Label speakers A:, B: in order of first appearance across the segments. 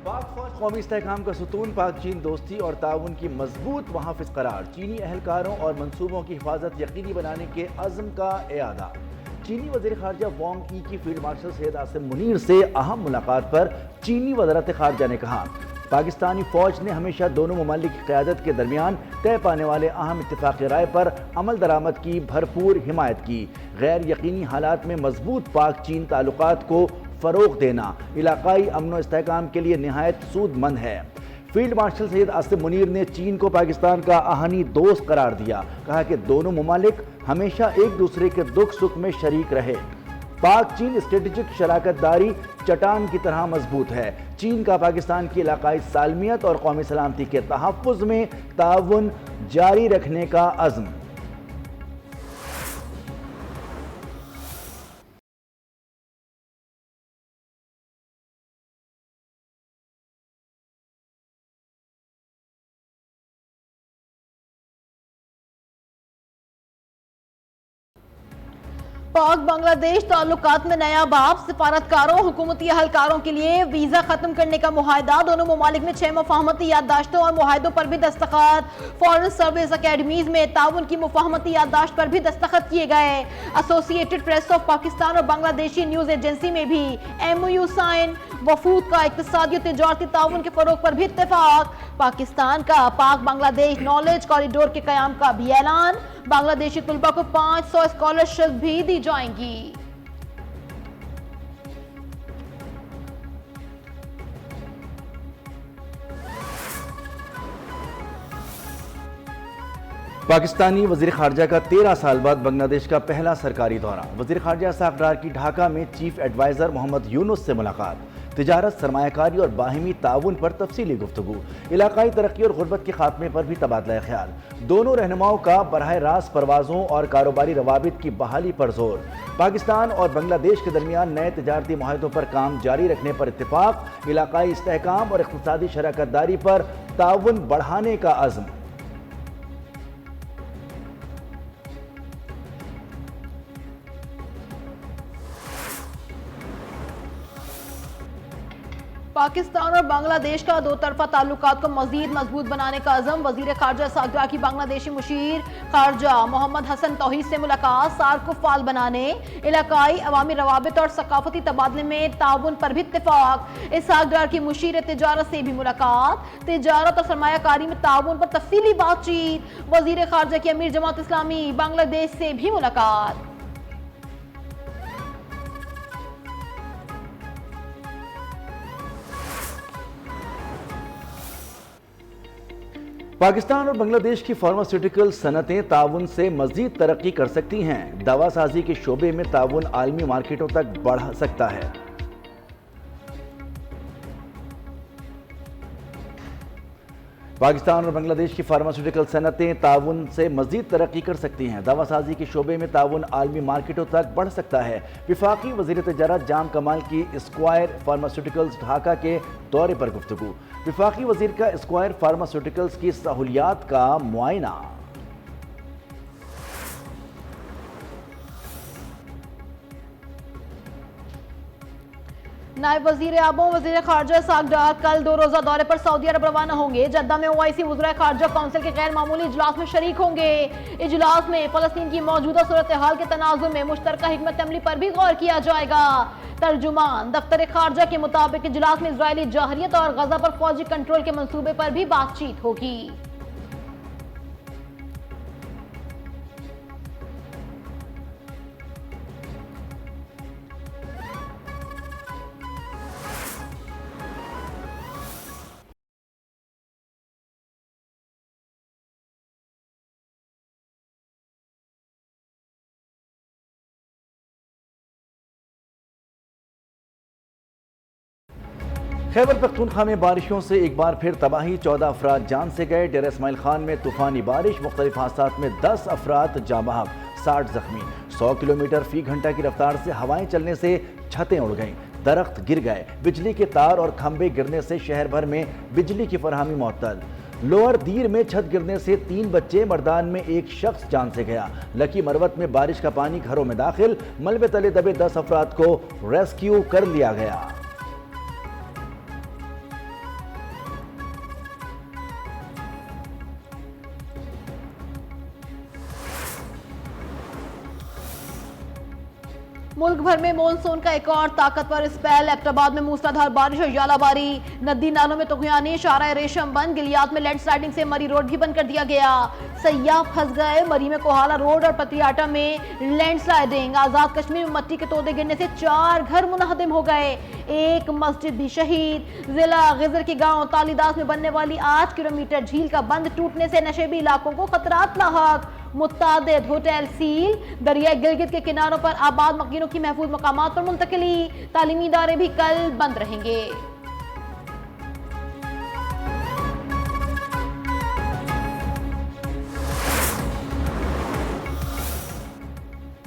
A: पाक फौज कौमी इस्तेहकाम का सुतून, पाक चीन दोस्ती और ताउन की मजबूत मुहाफिज करार। चीनी अहलकारों और मनसूबों की हिफाजत यकीनी बनाने के अज़्म का एआदा। चीनी वज़ीर ख़ारजा वांग यी की फील्ड मार्शल सैयद आसिम मुनीर से अहम मुलाकात पर चीनी वज़ारत ख़ारजा ने कहा, पाकिस्तानी फ़ौज ने हमेशा दोनों ममालिक की क़यादत के दरमियान तय पाने वाले अहम इत्तेफ़ाक़ी राय पर अमल दरामद की भरपूर हिमायत की। गैर यकीनी हालात में मजबूत पाक चीन ताल्लुकात को फ़रोग़ देना इलाक़ाई अमन व इस्तेहकाम के लिए निहायत सूदमंद है। फील्ड मार्शल सैयद आसिम मुनीर ने चीन को पाकिस्तान का आहनी दोस्त करार दिया। कहा कि दोनों ममालिक हमेशा एक दूसरे के दुख सुख में शरीक रहे। पाक चीन स्ट्रेटेजिक शराकत दारी चट्टान की तरह मजबूत है। चीन का पाकिस्तान की इलाकाई सालमियत और कौमी सलामती के तहफ़्फ़ुज़ में ताउन जारी रखने का अज़्म।
B: पाक बांग्लादेश ताल्लुकात में नया बाब। सिफारतकारों हुकूमती अहलकारों के लिए वीजा खत्म करने का मुआहदा। दोनों ममालिक में 6 मुफाहमती याददाश्तों और मुआहदों पर भी दस्तखत। फॉरेन सर्विस अकेडमीज में ताउन की मुफाहमती याददाश्त पर भी दस्तखत किए गए। एसोसिएटेड प्रेस ऑफ पाकिस्तान और बांग्लादेशी न्यूज एजेंसी में भी MOU साइन। वफूद का इक्तिसादी और तिजारती ताउन के फरोग पर भी इत्तेफाक। पाकिस्तान का पाक बांग्लादेश नॉलेज कॉरिडोर के कयाम का भी ऐलान। बांग्लादेशी तुलबा को 500 स्कॉलरशिप भी दी जाएंगी।
A: पाकिस्तानी वज़ीर ख़ारजा का 13 साल बाद बांग्लादेश का पहला सरकारी दौरा। वज़ीर ख़ारजा साक़ डार की ढाका में चीफ एडवाइज़र मोहम्मद यूनुस से मुलाकात। तिजारत, सरमायाकारी और बाहिमी ताउन पर तफसीली गुफ्तगू। इलाकाई तरक्की और गुर्बत के खात्मे पर भी तबादला ख्याल। दोनों रहनुमाओं का बराह रास्त परवाज़ों और कारोबारी रवाबित की बहाली पर जोर। पाकिस्तान और बांग्लादेश के दरमियान नए तिजारती मुआहदों पर काम जारी रखने पर इत्तेफाक। इलाकाई इस्तेहकाम और इक़्तिसादी शराकत दारी पर ताउन बढ़ाने का अज़्म।
B: पाकिस्तान और बांग्लादेश का दो तरफा ताल्लुकात को मजीद मजबूत बनाने का अज़म। वजीर खारजा साक़ डार की बांग्लादेशी मुशीर खारजा मोहम्मद हसन तौहीद से मुलाकात। सार्क को फाल बनाने, इलाकाई अवामी रवाबित और सकाफती तबादले में ताउन पर भी इत्तेफाक। इसहाक डार की मुशीर तिजारत से भी मुलाकात। तिजारत और सरमायाकारी में ताउन पर तफसीली बातचीत। वजीर खारजा की अमीर जमात इस्लामी बांग्लादेश से भी मुलाकात।
A: पाकिस्तान और बांग्लादेश की फार्मास्यूटिकल सनतें ताउन से मजीद तरक्की कर सकती हैं। दवा साजी के शोबे में ताउन आलमी मार्केटों तक बढ़ सकता है। पाकिस्तान और बांग्लादेश की फार्मास्यूटिकल सनतें ताउन से मजीद तरक्की कर सकती हैं। दवा साजी के शोबे में ताउन आलमी मार्केटों तक बढ़ सकता है। विफाकी वज़ीर तिजारत जाम कमाल की स्क्वायर फार्मास्यूटिकल्स ढाका के दौरे पर गुफ्तगू। विफाकी वज़ीर का स्क्वायर फार्मास्यूटिकल्स की सहूलियात का मुआयना।
B: नायब वजीर आबों वजीर खारजा साक़ डार कल 2 रोज़ा दौरे पर सऊदी अरब रवाना होंगे। जद्दा में OIC वज़राए खारजा काउंसिल के गैर मामूली इजलास में शरीक होंगे। इजलास में फ़लस्तीन की मौजूदा सूरत हाल के तनाज़ुर में मुश्तरका हिकमत अमली पर भी गौर किया जाएगा। तर्जुमान दफ्तर खारजा के मुताबिक इजलास में इजरायली जाहरियत और गजा पर फौजी कंट्रोल के मंसूबे पर भी बातचीत होगी।
A: खैबर पख्तूनख्वा में बारिशों से एक बार फिर तबाही। 14 अफराद जान से गए। डेरा इस्माइल खान में तूफानी बारिश, मुख्तलिफ हादसात में 10 अफराद जाँ बहक, 60 जख्मी। 100 किलोमीटर फी घंटा की रफ्तार से हवाएं चलने से छतें उड़ गईं, दरख्त गिर गए। बिजली के तार और खंभे गिरने से शहर भर में बिजली की फरहमी मुअत्तल। लोअर दीर में छत गिरने से 3 बच्चे, मर्दान में एक शख्स जान से गया। लकी मरवत में बारिश का पानी घरों में दाखिल, मलबे तले दबे 10 अफराद को रेस्क्यू कर लिया गया।
B: मुल्क भर में मॉनसून का एक और ताकतवर स्पेल। एबटाबाद में मूसलाधार बारिश और यालाबारी, नदी नालों में तुगयानी, शारा रेशम बंद, गिलियात में लैंडस्लाइडिंग से मरी रोड भी बंद कर दिया गया। सयाह फंस गए, मरी में कोहाला रोड और पतियाटा में लैंडस्लाइडिंग। आजाद कश्मीर में मट्टी के तोदे गिरने से 4 घर मुनहदिम हो गए, 1 मस्जिद भी शहीद। जिला गिजर के गांव तालीदास में बनने वाली 8 किलोमीटर झील का बंद टूटने से नशेबी इलाकों को खतरात लाहक। मुतादिद होटल सील, दरिया गिलगित के किनारों पर आबाद मकीनों की महफूज मकामात पर मुंतकिली। तालीमी इदारे भी कल बंद रहेंगे।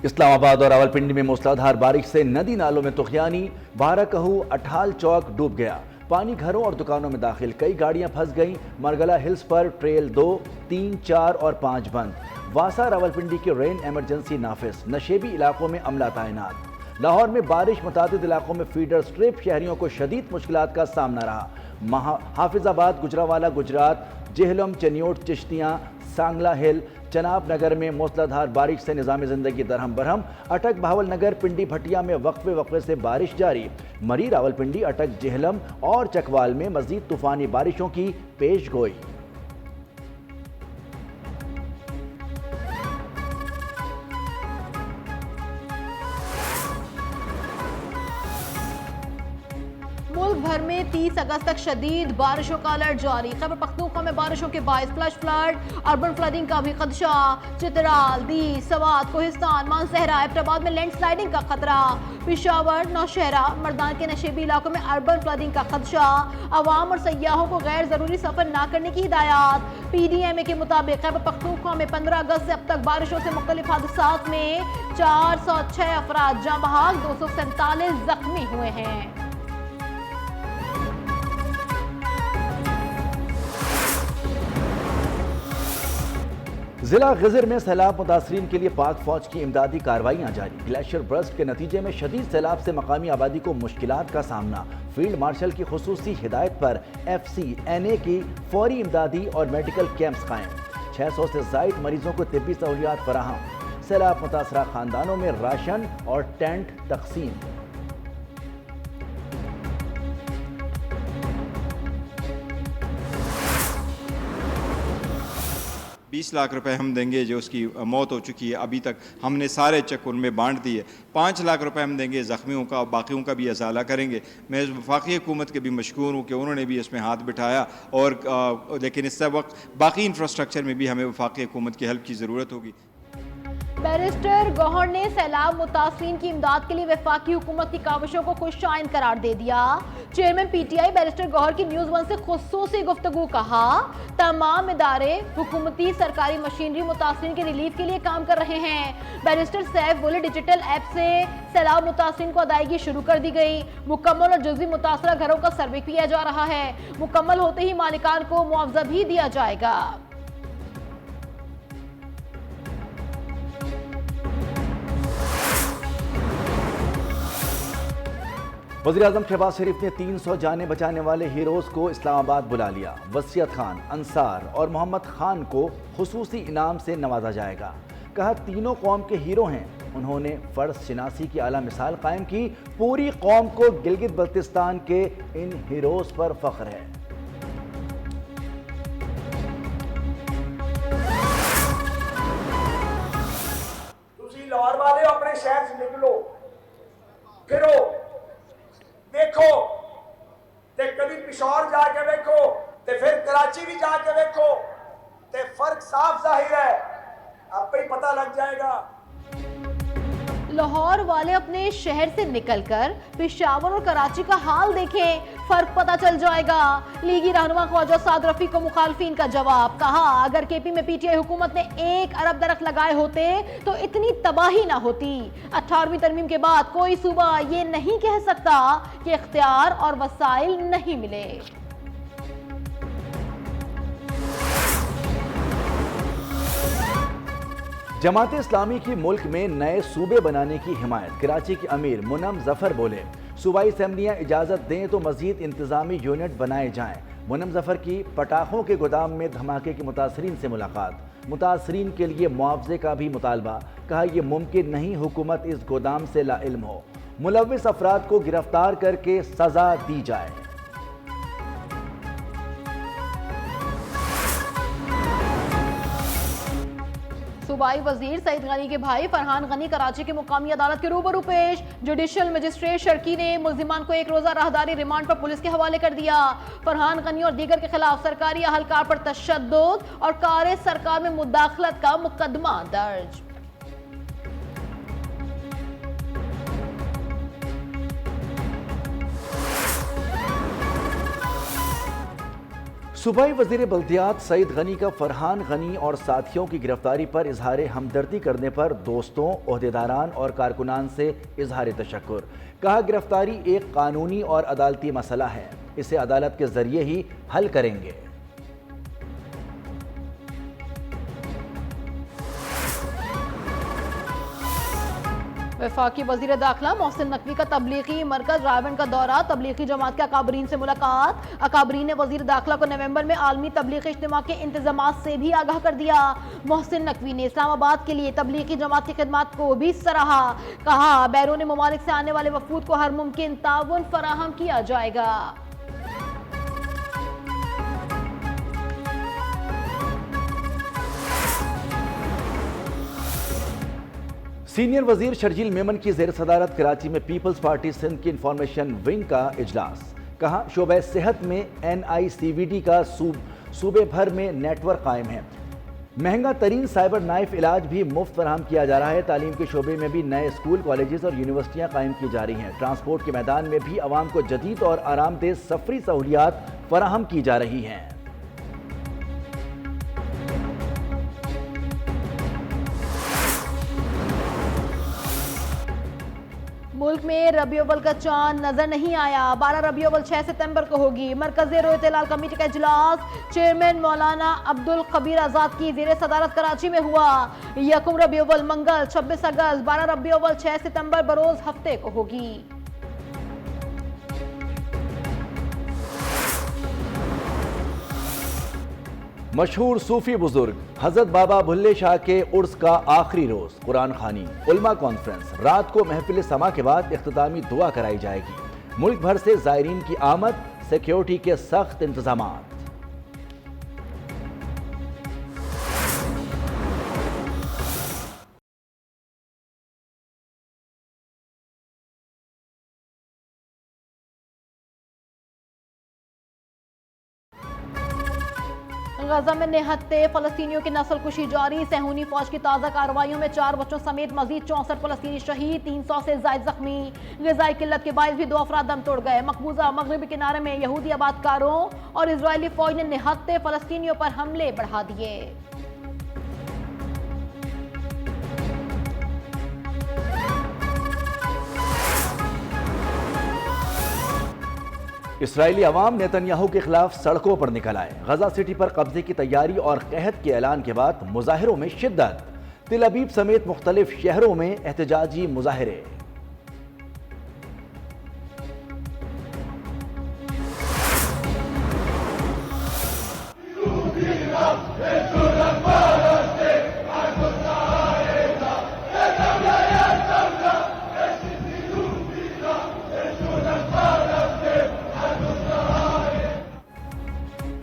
A: इस्लामाबाद और रावलपिंडी में मूसलाधार बारिश से नदी नालों में तुगयानी, बाराकहू अठाल चौक डूब गया, पानी घरों और दुकानों में दाखिल, कई गाड़ियां फंस गईं। मरगला हिल्स पर ट्रेल 2, 3, 4 और 5 बंद। वासा रावलपिंडी के रेन एमरजेंसी नाफिस, नशेबी इलाकों में अमला तैनात। लाहौर में बारिश, मुतादिद इलाकों में फीडर स्ट्रिप, शहरियों को शदीद मुश्किलात का सामना रहा। हाफिजाबाद, गुजरावाला गुजरात, जेहलम, चनियोट, चिश्तियाँ, सांगला हिल, चनाब नगर में मूसलाधार बारिश से निज़ाम ज़िंदगी दरहम बरहम। अटक, बहावल नगर, पिंडी भटिया में वक्फे से बारिश जारी। मरी, रावलपिंडी, अटक, जेहलम और चकवाल में मजीद तूफानी बारिशों की पेश गोई।
B: मुल्क भर में 30 अगस्त तक शदीद बारिशों का अलर्ट जारी। खैबर पख्तूनख्वा में बारिशों के बायस फ्लैश फ्लड, अर्बन फ्लडिंग का भी खदशा। चित्राल, दी, सवात, कोहिस्तान, मानसहरा, एबटाबाद में लैंडस्लाइडिंग का खतरा। पिशावर, नौशहरा, मर्दान के नशेबी इलाकों में अर्बन फ्लडिंग का खदशा। अवाम और सयाहों को गैर जरूरी सफर न करने की हिदायत। PDMA के मुताबिक खैबर पख्तूनख्वा में 15 अगस्त से अब तक बारिशों से मुख्तलिफ हादसात में 406 अफराद जाँ बहक, 247 जख्मी हुए हैं।
A: जिला गिजर में सैलाब मुतासरीन के लिए पाक फौज की इमदादी कार्रवाइयाँ जारी। ग्लेशियर बर्स्ट के नतीजे में शदीद सैलाब से मकामी आबादी को मुश्किलात का सामना। फील्ड मार्शल की खुसूसी हिदायत पर FCNA की फौरी इमदादी और मेडिकल कैंप्स कायम। 600 से ज़ायद मरीजों को तिब्बी सहूलियात फराहम। सैलाब मुतासरा खानदानों में राशन और टेंट तकसीम।
C: 20 लाख रुपए हम देंगे जो उसकी मौत हो चुकी है, अभी तक हमने सारे चेक उनमें बांट दिए। 5 लाख रुपए हम देंगे ज़ख्मियों का, बाकियों का भी अजाला करेंगे। मैं वफाकी हुकूमत के भी मशकूर हूँ कि उन्होंने भी इसमें हाथ बिठाया और लेकिन इस वक्त बाकी इंफ्रास्ट्रक्चर में भी हमें वफाकी हुकूमत की हेल्प की ज़रूरत होगी।
B: बैरिस्टर गौहर ने सैलाब मुतासरीन की इमदाद के लिए वफाकी हुकूमत की काविशों को खुशआइन करार दे दिया। चेयरमैन PTI बैरिस्टर गौहर की न्यूज़ 1 से खुसूसी गुफ्तगू, कहा तमाम इदारे हुकूमती सरकारी मशीनरी मुतासरीन के रिलीफ के लिए काम कर रहे हैं। बैरिस्टर सैफ बोले डिजिटल ऐप से सैलाब मुतासरीन को अदायगी शुरू कर दी गई। मुकम्मल और जुज़वी मुतासरा घरों का सर्वे किया जा रहा है। मुकम्मल होते ही मालिकान को मुआवजा भी दिया जाएगा।
A: वज़ीर-ए-आज़म शहबाज शरीफ ने 300 जाने बचाने वाले हीरोज़ को इस्लामाबाद बुला लिया। वसीयत खान, अंसार और मोहम्मद खान को खुसूसी इनाम से नवाजा जाएगा। कहा तीनों कौम के हीरो हैं। उन्होंने फ़र्ज शनासी की आला मिसाल कायम की। पूरी कौम को गिलगित बल्तिस्तान के इन हीरोज़ पर फ़ख्र है।
D: लाहौर वाले अपने शहर से निकलो, फिरो, देखो ते कभी पिशौर जाके देखो ते फिर कराची भी जाके देखो ते फर्क साफ जाहिर है, आपको ही पता लग जाएगा।
B: लाहौर वाले अपने शहर से निकलकर पेशावर और कराची का हाल देखें, फर्क पता चल जाएगा। लीगी रहनुमा ख्वाजा साद रफी को मुखालफिन का जवाब, कहा अगर KP में PTI हुकूमत ने 1 अरब दरख्त लगाए होते तो इतनी तबाही ना होती। 18वीं तरमीम के बाद कोई सूबा ये नहीं कह सकता कि इख्तियार और वसाइल नहीं मिले।
A: जमात इस्लामी की मुल्क में नए सूबे बनाने की हिमायत। कराची के अमीर मुनम जफर बोले सूबाई असम्बलियाँ इजाज़त दें तो मजीद इंतजामी यूनिट बनाए जाएं। मुनम जफर की पटाखों के गोदाम में धमाके के मुतासरीन से मुलाकात। मुतासरीन के लिए मुआवजे का भी मुतालबा। कहा यह मुमकिन नहीं हुकूमत इस गोदाम से लाइल्म हो, मुलव्विस अफराद को गिरफ्तार करके सजा दी जाए।
B: सूबाई वजीर सईद गनी के भाई फरहान गनी कराची की मुकामी अदालत के रूबरू पेश। जुडिशल मजिस्ट्रेट शर्की ने मुल्जिमान को एक रोजा राहदारी रिमांड पर पुलिस के हवाले कर दिया। फरहान गनी और दीगर के खिलाफ सरकारी अहलकार पर तशद्दुद और कार सरकार में मुदाखलत का मुकदमा दर्ज।
A: सूबाई वजीर बल्दियात सईद गनी का फरहान गनी और साथियों की गिरफ्तारी पर इजहार हमदर्दी करने पर दोस्तों, ओहदेदारान और कारकुनान से इजहार तशक्कुर। कहा गिरफ्तारी एक कानूनी और अदालती मसला है, इसे अदालत के जरिए ही हल करेंगे।
B: वफाकी वजीर दाखिला मोहसिन नकवी का तबलीगी मरकज रायबंद का दौरा। तबलीगी जमात के अकाबरीन से मुलाकात। अकाबरीन ने वजीर दाखिला को नवंबर में आलमी तबलीगी इज्तिमा के इंतजामात से भी आगाह कर दिया। मोहसिन नकवी ने इस्लामाबाद के लिए तबलीगी जमात की खिदमत को भी सराहा। कहा बैरून ममालिक से आने वाले वफूद को हर मुमकिन ताउन फराहम किया जाएगा।
A: सीनियर वजीर शर्जील मेमन की जेर सदारत कराची में पीपल्स पार्टी सिंध की इंफॉर्मेशन विंग का इजलास। कहा शोबे सेहत में NICVD का सूबे भर में नेटवर्क कायम है। महंगा तरीन साइबर नाइफ इलाज भी मुफ्त फराहम किया जा रहा है। तालीम के शोबे में भी नए स्कूल, कॉलेजेस और यूनिवर्सिटियां कायम की जा रही हैं। ट्रांसपोर्ट के मैदान में भी आवाम को जदीद और आरामदेह सफरी सहूलियात फराहम की जा रही हैं।
B: मुल्क में रबी अव्वल का चांद नजर नहीं आया। 12 रबी अव्वल 6 सितंबर को होगी। मरकज़ी रोयत हिलाल कमेटी का इजलास चेयरमैन मौलाना अब्दुल कबीर आजाद की जेर सदारत कराची में हुआ। यकम रबी अव्वल मंगल 26 अगस्त 12 रबी अव्वल 6 सितंबर बरोज हफ्ते को होगी।
A: मशहूर सूफी बुजुर्ग हजरत बाबा बुल्ले शाह के उर्स का आखिरी रोज कुरान खानी, उलमा कॉन्फ्रेंस। रात को महफिल समा के बाद इख्तितामी दुआ कराई जाएगी। मुल्क भर से जायरीन की आमद, सिक्योरिटी के सख्त इंतजामात।
B: गजा में निहत्ते फलस्तीनियों की नस्लकुशी जारी। सहूनी फौज की ताज़ा कार्रवाइयों में 4 बच्चों समेत मजीद 64 फलस्तीनी शहीद, 300 से जायद जख्मी। ग़िज़ाई किल्लत के बायस भी 2 अफराद दम तोड़ गए। मकबूजा मगरबी किनारे में यहूदी आबादकारों और इजरायली फौज ने निहत्ते फलस्तीनियों पर हमले बढ़ा दिए।
A: इसराइली अवाम नेतन्याहू के खिलाफ सड़कों पर निकल आए। गजा सिटी पर कब्जे की तैयारी और कहत के ऐलान के बाद मुजाहिरों में शिद्दत। तिल अबीब समेत मुख्तलिफ शहरों में एहतजाजी मुजाहिरे।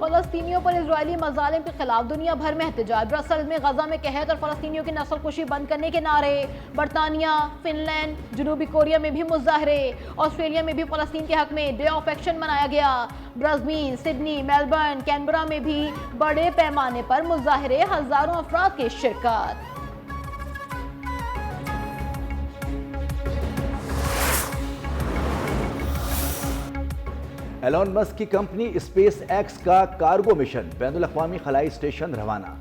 B: फलस्तीनियों पर इजरायली मजालिम के खिलाफ दुनिया भर में एहतजाज। ब्रसेल्स में गजा में कहत और फलस्तीनियों की नस्लकुशी बंद करने के नारे। बरतानिया, फिनलैंड, जनूबी कोरिया में भी मुजाहरे। ऑस्ट्रेलिया में भी फलस्तीन के हक में डे ऑफ एक्शन मनाया गया। ब्रिस्बेन, सिडनी, मेलबर्न, कैनबरा में भी बड़े पैमाने पर मुजाहरे, हजारों अफराद की शिरकत।
A: एलोन मस्क की कंपनी स्पेस एक्स का कार्गो मिशन बैनुल-अक़वामी खलाई स्टेशन रवाना।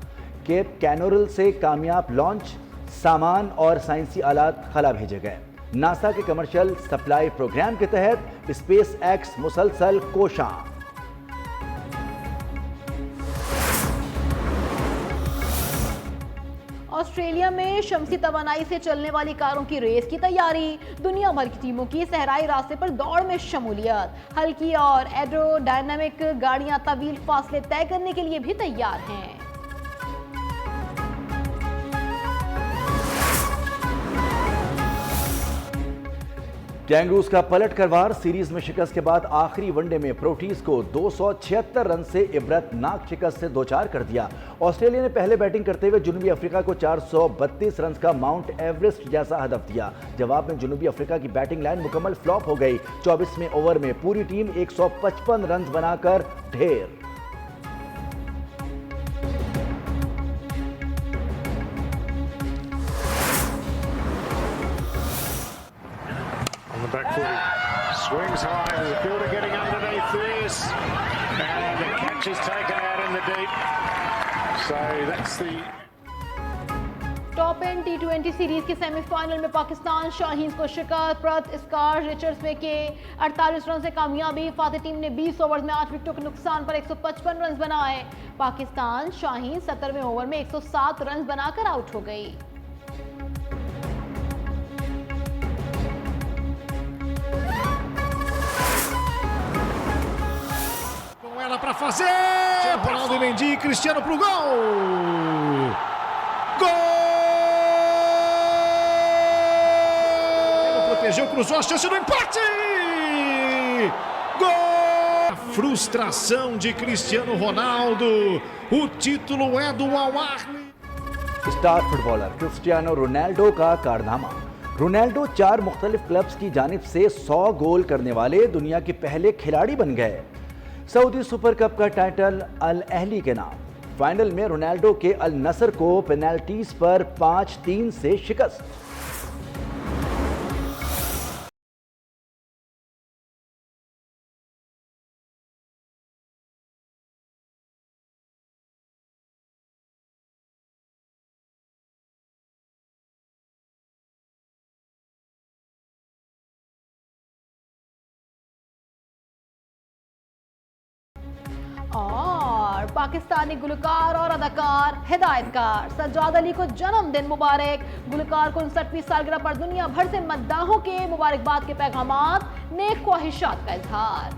A: केप कैनोरल से कामयाब लॉन्च, सामान और साइंसी आलात खला भेजे गए। नासा के कमर्शियल सप्लाई प्रोग्राम के तहत स्पेस एक्स मुसलसल कोशां।
B: ऑस्ट्रेलिया में शमसी तवानाई से चलने वाली कारों की रेस की तैयारी। दुनिया भर की टीमों की सहराई रास्ते पर दौड़ में शमूलियत। हल्की और एरोडायनामिक गाड़ियां तवील फासले तय करने के लिए भी तैयार हैं।
A: कैंगरूज का पलट कर वार, सीरीज में शिकस्त के बाद आखिरी वनडे में प्रोटीज को 276 रन से इबरतनाक शिकस्त से दोचार कर दिया। ऑस्ट्रेलिया ने पहले बैटिंग करते हुए जनूबी अफ्रीका को 432 रन का माउंट एवरेस्ट जैसा हदफ दिया। जवाब में जनूबी अफ्रीका की बैटिंग लाइन मुकम्मल फ्लॉप हो गई। 24वें ओवर में पूरी टीम 155 रन बनाकर ढेर।
E: On the back foot, swings high, there's a fielder getting underneath this, and the catch is taken out in the deep. So that's the...
B: top 10 T20 series के semifinal में पाकिस्तान शाहीन को शिकस्त। प्रथ scar Richards के 48 run से कामयाबी। Fateh team ने 20 over में 8 विकेटों के नुकसान पर 155 रन बनाए। पाकिस्तान शाहीन 17वें ओवर में 107 रन बनाकर आउट हो गई।
F: Ela para fazer, Ronaldo e Mendy, Cristiano pro gol! Gol! Protegeu, cruzou a chance do empate! Gol! A frustração de Cristiano Ronaldo, o título é do Al Ahly.
A: Star footballer Cristiano Ronaldo का कारनामा। Ronaldo 4 मुख्तलिफ clubs की जानिब से 100 गोल करने वाले दुनिया के पहले खिलाड़ी बन गए। सऊदी सुपर कप का टाइटल अल अहली के नाम। फाइनल में रोनाल्डो के अल नसर को पेनल्टीज पर 5-3 से शिकस्त।
B: और पाकिस्तानी गुलकार और अदाकार हिदायतकार सज्जाद अली को जन्मदिन मुबारक। गुलकार को 59वीं सालगिरह पर दुनिया भर से मद्दाहों के मुबारकबाद के पैगामात, नेक ख्वाहिशात का इजहार।